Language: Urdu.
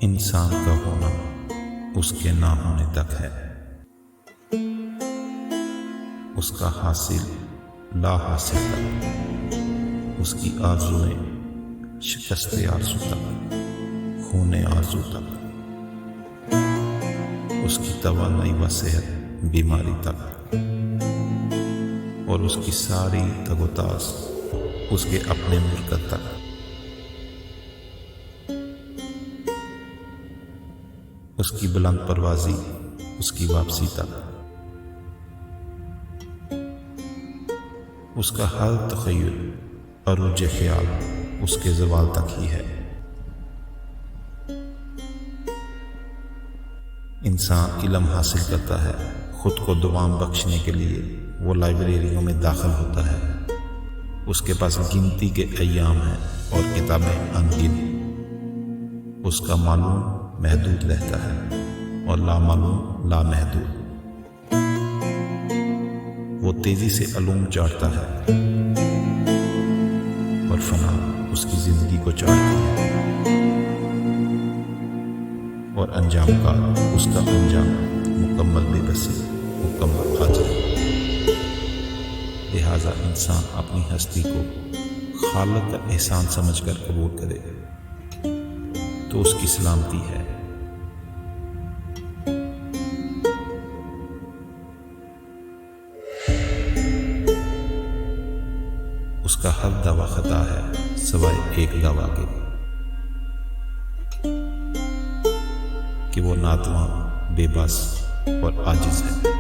انسان کا ہونا اس کے نہ ہونے تک ہے، اس کا حاصل لا حاصل تک، اس کی آرزویں شکست آرزو تک، ہونے آرزو تک، اس کی توانائی و صحت بیماری تک، اور اس کی ساری تگ و تاز اس کے اپنے ملکت تک۔ اس کی بلند پروازی اس کی واپسی تک، اس کا ہر تخیل عروج خیال اس کے زوال تک ہی ہے۔ انسان علم حاصل کرتا ہے، خود کو دوام بخشنے کے لیے وہ لائبریریوں میں داخل ہوتا ہے، اس کے پاس گنتی کے ایام ہیں اور کتابیں ان گن، اس کا معلوم محدود رہتا ہے اور لامعلوم لامحدود، وہ تیزی سے علوم چاٹتا ہے اور فنا اس کی زندگی کو چاٹتی ہے، اور انجام کا اس کا انجام مکمل بے بسی، مکمل عاجز۔ لہذا انسان اپنی ہستی کو خالق کا احسان سمجھ کر قبول کرے تو اس کی سلامتی ہے۔ اس کا ہر دعویٰ خطا ہے سوائے ایک دعویٰ کے کہ وہ ناتواں، بے بس اور عاجز ہے۔